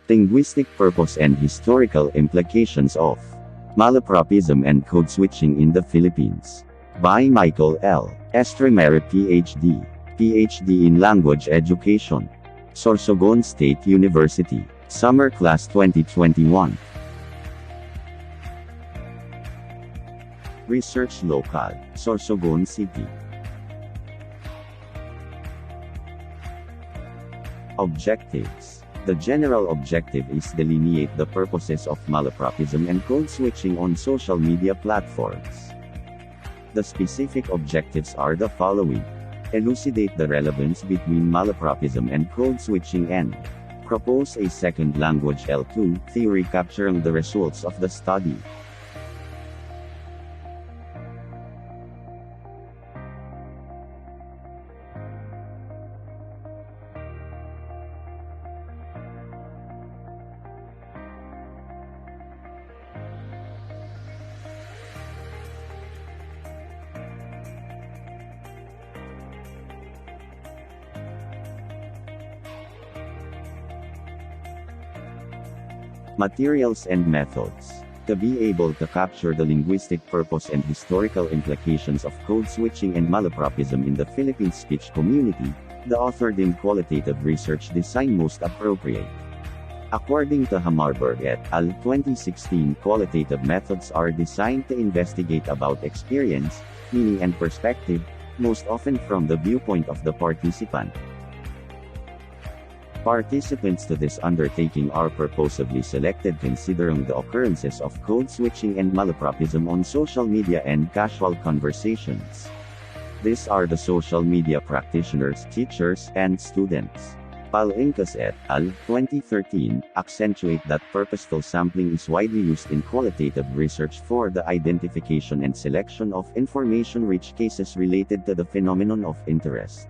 Linguistic purpose and historical implications of Malapropism and code switching in the Philippines. By Michael L. Estremera PhD. PhD in Language Education. Sorsogon State University. Summer Class 2021. Research Local, Sorsogon City. Objectives. The general objective is delineate the purposes of malapropism and code switching on social media platforms. The specific objectives are the following. Elucidate the relevance between malapropism and code switching and propose a second language L2 theory capturing the results of the study. Materials and methods. To be able to capture the linguistic purpose and historical implications of code switching and malapropism in the Philippine speech community, the author deemed qualitative research design most appropriate. According to Hammarberg et al. 2016, qualitative methods are designed to investigate about experience, meaning and perspective, most often from the viewpoint of the participant. Participants to this undertaking are purposefully selected considering the occurrences of code switching and malapropism on social media and casual conversations. These are the social media practitioners, teachers, and students. Palinkas et al. 2013 accentuate that purposeful sampling is widely used in qualitative research for the identification and selection of information-rich cases related to the phenomenon of interest.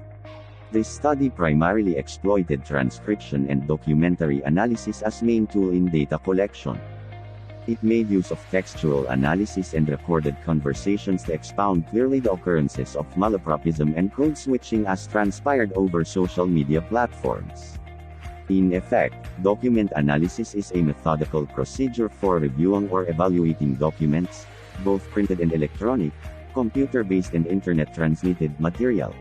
This study primarily exploited transcription and documentary analysis as main tool in data collection. It made use of textual analysis and recorded conversations to expound clearly the occurrences of malapropism and code switching as transpired over social media platforms. In effect, document analysis is a methodical procedure for reviewing or evaluating documents, both printed and electronic, computer-based and internet-transmitted material.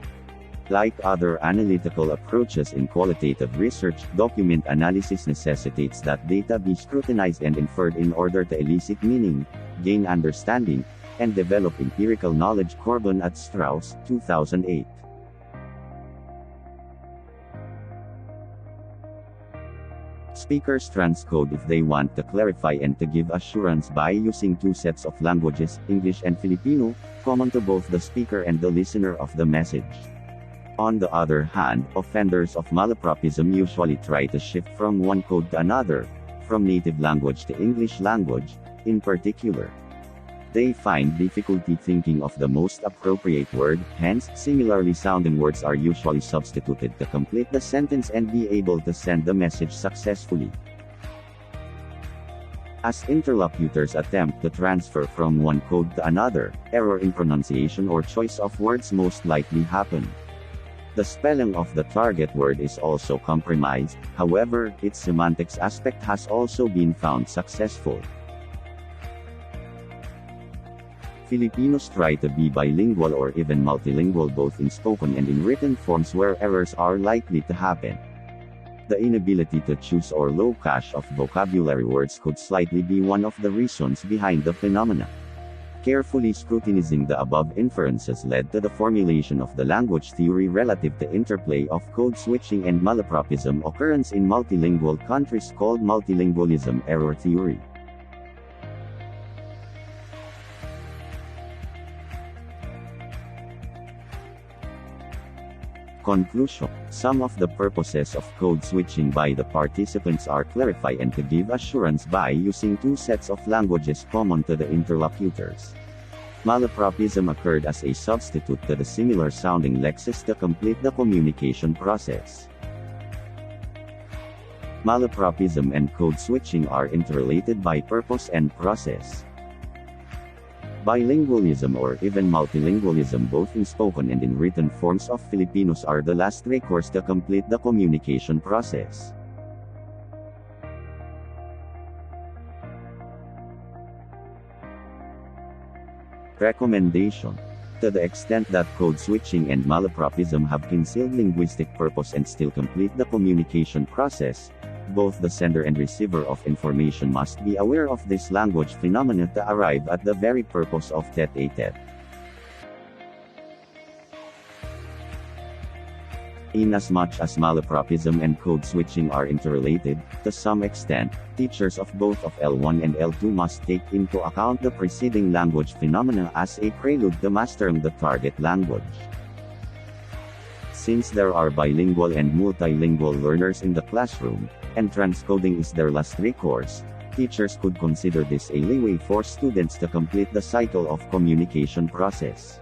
Like other analytical approaches in qualitative research, document analysis necessitates that data be scrutinized and inferred in order to elicit meaning, gain understanding, and develop empirical knowledge. Corbin et Strauss, 2008. Speakers transcode if they want to clarify and to give assurance by using two sets of languages, English and Filipino, common to both the speaker and the listener of the message. On the other hand, offenders of malapropism usually try to shift from one code to another, from native language to English language, in particular. They find difficulty thinking of the most appropriate word, hence, similarly sounding words are usually substituted to complete the sentence and be able to send the message successfully. As interlocutors attempt to transfer from one code to another, error in pronunciation or choice of words most likely happen. The spelling of the target word is also compromised, however, its semantics aspect has also been found successful. Filipinos try to be bilingual or even multilingual both in spoken and in written forms where errors are likely to happen. The inability to choose or low cache of vocabulary words could slightly be one of the reasons behind the phenomena. Carefully scrutinizing the above inferences led to the formulation of the language theory relative to interplay of code switching and malapropism occurrence in multilingual countries called multilingualism error theory. Conclusion. Some of the purposes of code switching by the participants are clarify and to give assurance by using two sets of languages common to the interlocutors. Malapropism occurred as a substitute to the similar-sounding lexis to complete the communication process. Malapropism and code switching are interrelated by purpose and process. Bilingualism or even multilingualism both in spoken and in written forms of Filipinos are the last recourse to complete the communication process. Recommendation. To the extent that code switching and malapropism have concealed linguistic purpose and still complete the communication process, both the sender and receiver of information must be aware of this language phenomena to arrive at the very purpose of tete-a-tete. Inasmuch as malapropism and code switching are interrelated, to some extent, teachers of both of L1 and L2 must take into account the preceding language phenomena as a prelude to mastering the target language. Since there are bilingual and multilingual learners in the classroom, and transcoding is their last recourse, teachers could consider this a leeway for students to complete the cycle of communication process.